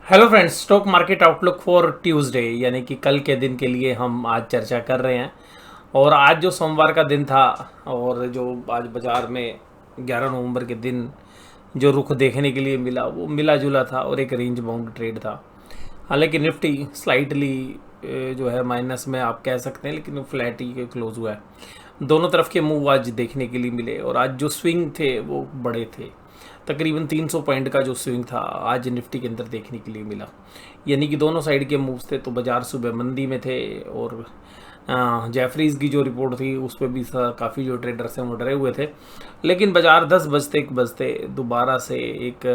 Hello friends, stock market outlook for Tuesday यानी कि कल के दिन के लिए हम आज चर्चा कर रहे हैं। और आज जो सोमवार का दिन था और जो आज बाजार में 11 नवंबर के दिन जो रुख देखने के लिए मिला वो मिला जुला था और एक रेंज बाउंड ट्रेड था। हालांकि निफ्टी स्लाइटली जो है माइनस में आप कह सकते हैं, लेकिन फ्लैट ही क्लोज हुआ है। दोनों तरफ के मूव आज देखने के लिए मिले और आज जो स्विंग थे वो बड़े थे। तकरीबन 300 पॉइंट का जो स्विंग था आज निफ्टी के अंदर देखने के लिए मिला, यानी कि दोनों साइड के मूव्स थे। तो बाजार सुबह मंदी में थे और जैफरीज की जो रिपोर्ट थी उस पर भी काफ़ी जो ट्रेडर्स हैं वो डरे हुए थे। लेकिन बाजार 10 बजते दोबारा से एक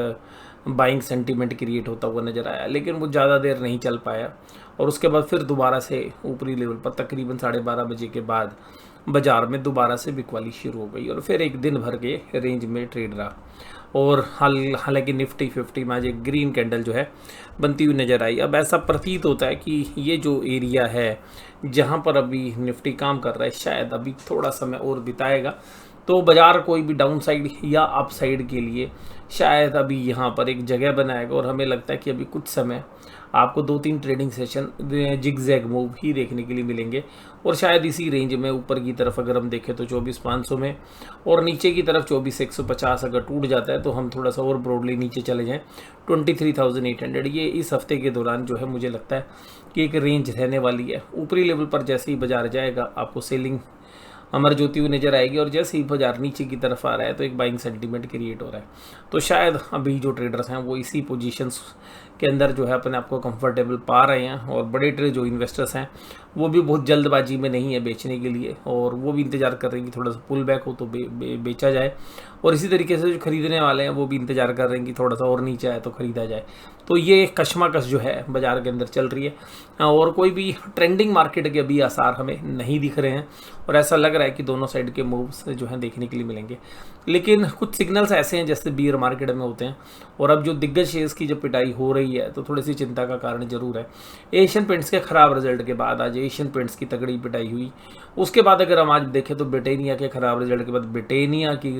बाइंग सेंटीमेंट क्रिएट होता हुआ नज़र आया, लेकिन वो ज़्यादा देर नहीं चल पाया और उसके बाद फिर दोबारा से ऊपरी लेवल पर तकरीबन 12:30 बजे के बाद बाजार में दोबारा से बिकवाली शुरू हो गई और फिर एक दिन भर के रेंज में ट्रेड रहा। और हालांकि निफ्टी 50 में आज एक ग्रीन कैंडल जो है बनती हुई नज़र आई। अब ऐसा प्रतीत होता है कि ये जो एरिया है जहाँ पर अभी निफ्टी काम कर रहा है शायद अभी थोड़ा समय और बिताएगा तो बाजार कोई भी डाउन साइड या अप साइड के लिए शायद अभी यहाँ पर एक जगह बनाएगा। और हमें लगता है कि अभी कुछ समय आपको 2-3 ट्रेडिंग सेशन जिग-जैग मूव ही देखने के लिए मिलेंगे और शायद इसी रेंज में ऊपर की तरफ अगर हम देखें तो 24,500 में और नीचे की तरफ 24,150 अगर टूट जाता है तो हम थोड़ा सा और ब्रॉडली नीचे चले जाएं 23,800। ये इस हफ्ते के दौरान जो है मुझे लगता है कि एक रेंज रहने वाली है। ऊपरी लेवल पर जैसे ही बाजार जाएगा आपको सेलिंग अमर ज्योति हुई नजर आएगी और जैसे ही बाजार नीचे की तरफ आ रहा है तो एक बाइंग सेंटीमेंट क्रिएट हो रहा है। तो शायद अभी जो ट्रेडर्स हैं वो इसी पोजीशंस के अंदर जो है अपने आप को कंफर्टेबल पा रहे हैं और बड़े ट्रेड जो इन्वेस्टर्स हैं वो भी बहुत जल्दबाजी में नहीं है बेचने के लिए और वो भी इंतजार कर रहे हैं कि थोड़ा सा पुल बैक हो तो बेचा जाए। और इसी तरीके से जो खरीदने वाले हैं वो भी इंतजार कर रहे हैं कि थोड़ा सा और नीचे आए तो खरीदा जाए। तो ये कशमकश जो है बाजार के अंदर चल रही है और कोई भी ट्रेंडिंग मार्केट के अभी आसार हमें नहीं दिख रहे हैं और ऐसा लग रहा है कि दोनों साइड के मूव्स जो हैं देखने के लिए मिलेंगे। लेकिन कुछ सिग्नल्स ऐसे हैं जैसे बियर मार्केट में होते हैं और अब जो दिग्गज शेयर्स की जब पिटाई हो रही है तो थोड़ी सी चिंता का कारण जरूर है। एशियन पेंट्स के खराब रिजल्ट के बाद आज एशियन पेंट्स की तगड़ी पिटाई हुई। उसके बाद अगर हम आज देखें तो ब्रिटानिया के खराब रिजल्ट के बाद ब्रिटानिया की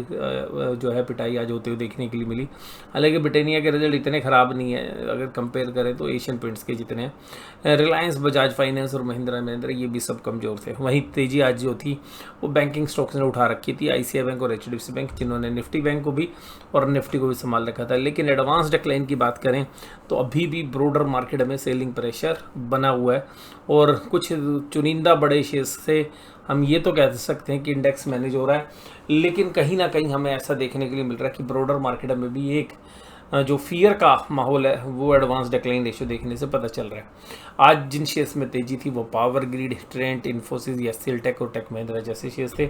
जो है पिटाई आज होते हुए देखने के लिए मिली। हालांकि ब्रिटानिया के रिजल्ट इतने ख़राब नहीं है अगर कंपेयर करें तो एशियन पेंट्स के जितने हैं। रिलायंस, बजाज फाइनेंस और महिंद्रा महिंद्रा ये भी सब कमज़ोर थे। वहीं तेज़ी आज जो थी वो बैंकिंग स्टॉक्स ने उठा रखी थी, आईसीआई बैंक और एचडीएफसी बैंक, जिन्होंने निफ्टी बैंक को भी और निफ्टी को भी संभाल रखा था। लेकिन एडवांस डिक्लाइन की बात करें तो अभी भी ब्रोडर मार्केट में सेलिंग प्रेशर बना हुआ है और कुछ चुनिंदा बड़े शेयर्स से हम ये तो कह सकते हैं कि इंडेक्स मैनेज हो रहा है। लेकिन कहीं ना कहीं हमें ऐसा देखने के लिए मिल रहा है कि ब्रोडर मार्केट में भी एक जो फियर का माहौल है वो एडवांस डिक्लाइन रेशियो देखने से पता चल रहा है। आज जिन शेयर्स में तेजी थी वो पावर ग्रिड, ट्रेंट, इन्फोसिस, एचसीएल टेक और टेक महिंद्रा जैसे शेयर्स थे।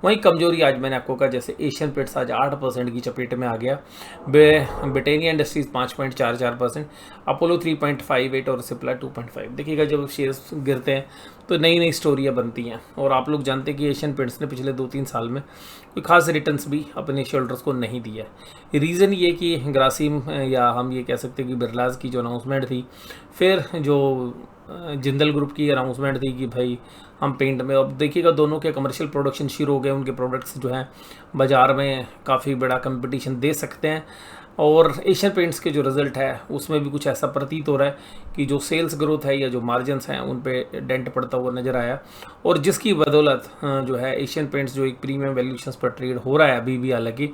वहीं कमजोरी आज मैंने आपको कहा जैसे एशियन पेंट्स आज 8% की चपेट में आ गया, ब्रिटानिया इंडस्ट्रीज 5.44%, अपोलो 3.58 और सिप्ला 2.5। देखिएगा जब शेयर्स गिरते हैं तो नई नई स्टोरियाँ बनती हैं और आप लोग जानते हैं कि एशियन पेंट्स ने पिछले 2-3 साल में कोई खास रिटर्न्स भी अपने शेयरहोल्डर्स को नहीं दिया है। रीज़न ये कि ग्रासिम या हम ये कह सकते हैं कि बिरलाज की जो अनाउंसमेंट थी, फिर जो जिंदल ग्रुप की अनाउंसमेंट थी कि भाई हम पेंट में, अब देखिएगा दोनों के कमर्शियल प्रोडक्शन शुरू हो गए, उनके प्रोडक्ट्स जो हैं बाज़ार में काफ़ी बड़ा कंपटीशन दे सकते हैं। और एशियन पेंट्स के जो रिज़ल्ट है उसमें भी कुछ ऐसा प्रतीत हो रहा है कि जो सेल्स ग्रोथ है या जो मार्जिन्स हैं उन पे डेंट पड़ता हुआ नज़र आया और जिसकी बदौलत जो है एशियन पेंट्स जो एक प्रीमियम वैल्यूएशंस पर ट्रेड हो रहा है अभी भी, हालांकि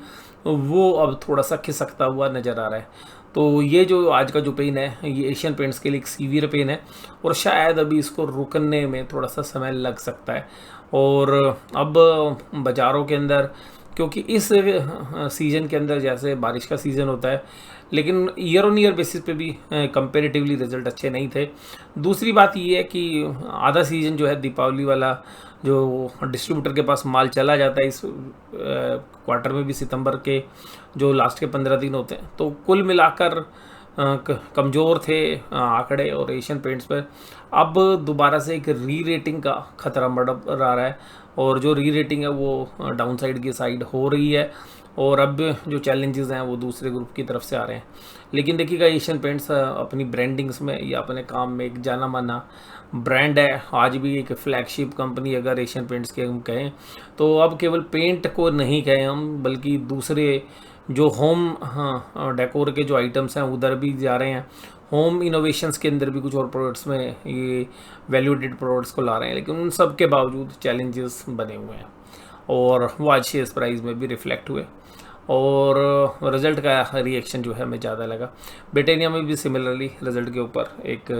वो अब थोड़ा सा खिसकता हुआ नज़र आ रहा है। तो ये जो आज का जो पेन है ये एशियन पेंट्स के लिए एक सीवियर पेन है और शायद अभी इसको रुकने में थोड़ा सा समय लग सकता है। और अब बाज़ारों के अंदर क्योंकि इस सीज़न के अंदर जैसे बारिश का सीज़न होता है, लेकिन ईयर ऑन ईयर बेसिस पे भी कंपेरेटिवली रिजल्ट अच्छे नहीं थे। दूसरी बात ये है कि आधा सीज़न जो है दीपावली वाला जो डिस्ट्रीब्यूटर के पास माल चला जाता है इस क्वार्टर में भी, सितंबर के जो लास्ट के 15 दिन होते हैं, तो कुल मिलाकर कमज़ोर थे आंकड़े और एशियन पेंट्स पर अब दोबारा से एक री रेटिंग का खतरा मंडरा रहा है और जो री रेटिंग है वो डाउन साइड की साइड हो रही है और अब जो चैलेंजेस हैं वो दूसरे ग्रुप की तरफ से आ रहे हैं। लेकिन देखिएगा एशियन पेंट्स अपनी ब्रांडिंग्स में या अपने काम में एक जाना माना ब्रांड है, आज भी एक फ्लैगशिप कंपनी अगर एशियन पेंट्स के हम कहें तो अब केवल पेंट को नहीं कहें हम, बल्कि दूसरे जो होम डेकोर के जो आइटम्स हैं उधर भी जा रहे हैं होम इनोवेशंस के अंदर भी कुछ और प्रोडक्ट्स में ये वैल्यूडेड प्रोडक्ट्स को ला रहे हैं, लेकिन उन सब के बावजूद चैलेंजेस बने हुए हैं और वो आज शेयर प्राइस में भी रिफ्लेक्ट हुए और रिज़ल्ट का रिएक्शन जो है हमें ज़्यादा लगा। ब्रिटानिया में भी सिमिलरली रिज़ल्ट के ऊपर एक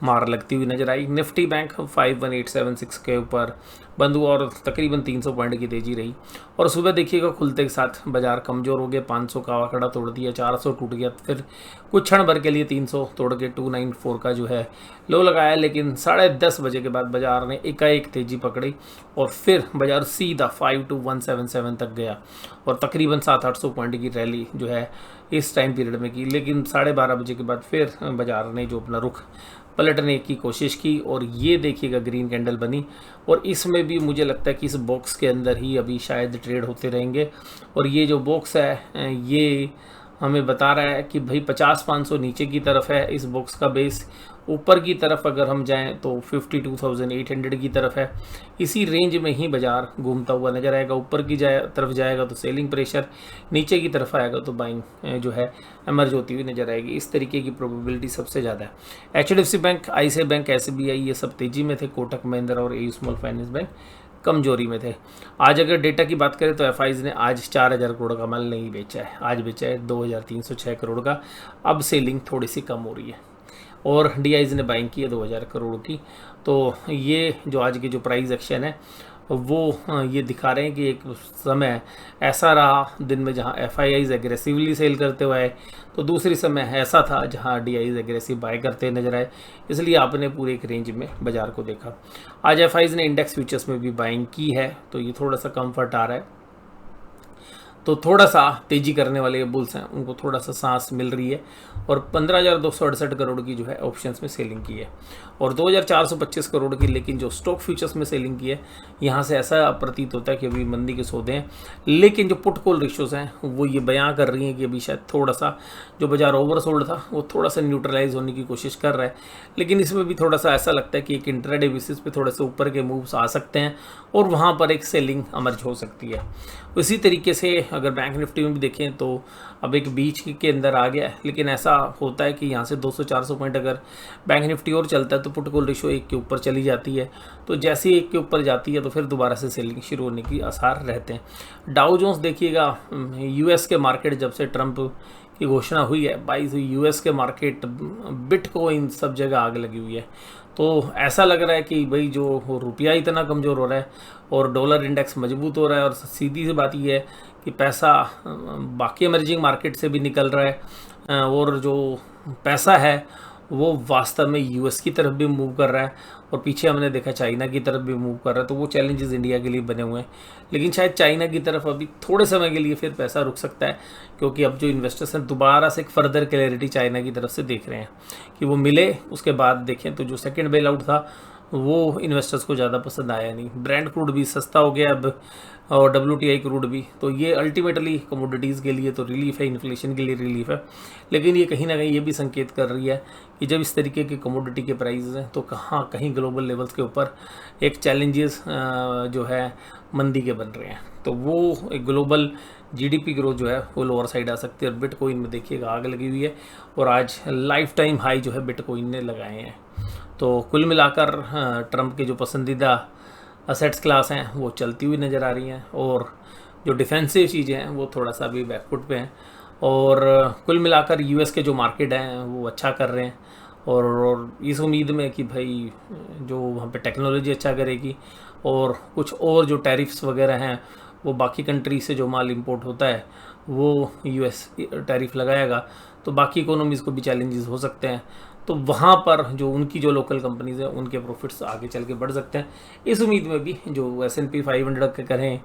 मार लगती हुई नजर आई। निफ्टी बैंक 51876 के ऊपर बंद हुआ और तकरीबन 300 पॉइंट की तेजी रही और सुबह देखिएगा खुलते के साथ बाजार कमज़ोर हो गया, 500 का आंकड़ा तोड़ दिया, 400 टूट गया, फिर कुछ क्षण भर के लिए 300 तोड़ के 294 का जो है लो लगाया, लेकिन 10:30 बजे के बाद बाजार ने एकाएक तेजी पकड़ी और फिर बाजार सीधा 52177 तक गया और तकरीबन 700-800 पॉइंट की रैली जो है इस टाइम पीरियड में की, लेकिन 12:30 बजे के बाद फिर बाजार ने जो अपना रुख पलटने की कोशिश की और ये देखिएगा ग्रीन कैंडल बनी और इसमें भी मुझे लगता है कि इस बॉक्स के अंदर ही अभी शायद ट्रेड होते रहेंगे और ये जो बॉक्स है ये हमें बता रहा है कि भाई 50-500 नीचे की तरफ है इस बॉक्स का बेस, ऊपर की तरफ अगर हम जाएं तो 52,800 की तरफ है। इसी रेंज में ही बाजार घूमता हुआ नजर आएगा, ऊपर की तरफ जाएगा तो सेलिंग प्रेशर, नीचे की तरफ आएगा तो बाइंग जो है एमर्ज होती हुई नजर आएगी। इस तरीके की प्रोबेबिलिटी सबसे ज़्यादा है। HDFC bank, ICICI bank, SBI ये सब तेजी में थे, कोटक महिंद्रा और AU स्मॉल फाइनेंस बैंक कमजोरी में थे। आज अगर डेटा की बात करें तो FIs ने आज 4000 करोड़ का माल नहीं बेचा है, आज बेचा है 2306 करोड़ का। अब सेलिंग थोड़ी सी कम हो रही है और DIs ने बाइंग की है 2000 करोड़ की। तो ये जो आज की जो प्राइस एक्शन है वो ये दिखा रहे हैं कि एक समय ऐसा रहा दिन में जहां FIIs एग्रेसिवली सेल करते हुए आए, तो दूसरी समय ऐसा था जहां DIs एग्रेसिव बाय करते नजर आए, इसलिए आपने पूरे एक रेंज में बाजार को देखा। आज FIs ने इंडेक्स फ्यूचर्स में भी बाइंग की है तो ये थोड़ा सा कंफर्ट आ रहा है, तो थोड़ा सा तेजी करने वाले बुल्स हैं उनको थोड़ा सा सांस मिल रही है और 15,268 करोड़ की जो है ऑप्शंस में सेलिंग की है और 2,425 करोड़ की लेकिन जो स्टॉक फ्यूचर्स में सेलिंग की है, यहाँ से ऐसा प्रतीत होता है कि अभी मंदी के सौदे हैं, लेकिन जो पुट कॉल रेशियोज हैं वो ये बयां कर रही हैं कि अभी शायद थोड़ा सा जो बाजार ओवरसोल्ड था वो थोड़ा सा न्यूट्रलाइज होने की कोशिश कर रहा है, लेकिन इसमें भी थोड़ा सा ऐसा लगता है कि एक इंट्राडे बेसिस पे थोड़े से ऊपर के मूव्स आ सकते हैं और वहाँ पर एक सेलिंग अमर्ज हो सकती है। इसी तरीके से अगर बैंक निफ्टी में भी देखें तो अब एक बीच के अंदर आ गया है, लेकिन ऐसा होता है कि यहाँ से 200-400 पॉइंट अगर बैंक निफ्टी और चलता है तो पुट कॉल रेशियो 1 के ऊपर चली जाती है, तो जैसे ही 1 के ऊपर जाती है तो फिर दोबारा से सेलिंग शुरू होने की आसार रहते हैं। डाउ जोन्स देखिएगा, US के मार्केट जब से ट्रंप की घोषणा हुई है 22 US के मार्केट, बिटकॉइन सब जगह आग लगी हुई है, तो ऐसा लग रहा है कि भाई जो रुपया इतना कमज़ोर हो रहा है और डॉलर इंडेक्स मजबूत हो रहा है और सीधी सी बात ये है कि पैसा बाकी इमर्जिंग मार्केट से भी निकल रहा है और जो पैसा है वो वास्तव में US की तरफ भी मूव कर रहा है और पीछे हमने देखा चाइना की तरफ भी मूव कर रहा है, तो वो चैलेंजेस इंडिया के लिए बने हुए हैं। लेकिन शायद चाइना की तरफ अभी थोड़े समय के लिए फिर पैसा रुक सकता है, क्योंकि अब जो इन्वेस्टर्स हैं दोबारा से एक फर्दर क्लैरिटी चाइना की तरफ से देख रहे हैं कि वो मिले, उसके बाद देखें तो जो सेकेंड बेल आउट था वो इन्वेस्टर्स को ज़्यादा पसंद आया नहीं। ब्रेंट क्रूड भी सस्ता हो गया अब और WTI क्रूड भी, तो ये अल्टीमेटली कमोडिटीज़ के लिए तो रिलीफ है, इन्फ्लेशन के लिए रिलीफ है, लेकिन ये कहीं ना कहीं ये भी संकेत कर रही है कि जब इस तरीके के कमोडिटी के प्राइस हैं तो कहीं ग्लोबल लेवल्स के ऊपर एक चैलेंजेस जो है मंदी के बन रहे हैं, तो वो एक ग्लोबल GDP ग्रोथ जो है वो लोअर साइड आ सकती है। और बिटकॉइन में देखिएगा आग लगी हुई है और आज लाइफ टाइम हाई जो है बिटकॉइन ने लगाए हैं। तो कुल मिलाकर ट्रंप के जो पसंदीदा असेट्स क्लास हैं वो चलती हुई नज़र आ रही हैं और जो डिफेंसिव चीज़ें हैं वो थोड़ा सा अभी बैकफुट पे हैं और कुल मिलाकर US के जो मार्केट हैं वो अच्छा कर रहे हैं और इस उम्मीद में कि भाई जो वहाँ पे टेक्नोलॉजी अच्छा करेगी और कुछ और जो टैरिफ्स वगैरह हैं वो बाकी कंट्री से जो माल इंपोर्ट होता है वो US टैरिफ लगाएगा, तो बाकी इकोनॉमीज़ को भी चैलेंजेस हो सकते हैं, तो वहाँ पर जो उनकी जो लोकल कंपनीज हैं उनके प्रॉफिट्स आगे चल के बढ़ सकते हैं। इस उम्मीद में भी जो S&P 500 के करें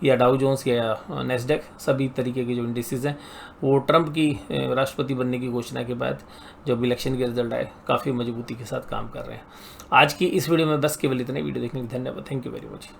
या डाउ जोन्स या नेस्डेक सभी तरीके के जो इंडिसेस हैं वो ट्रंप की राष्ट्रपति बनने की घोषणा के बाद जब इलेक्शन के रिजल्ट आए काफ़ी मजबूती के साथ काम कर रहे हैं। आज की इस वीडियो में बस केवल इतने। वीडियो देखने के लिए धन्यवाद। Thank you very much.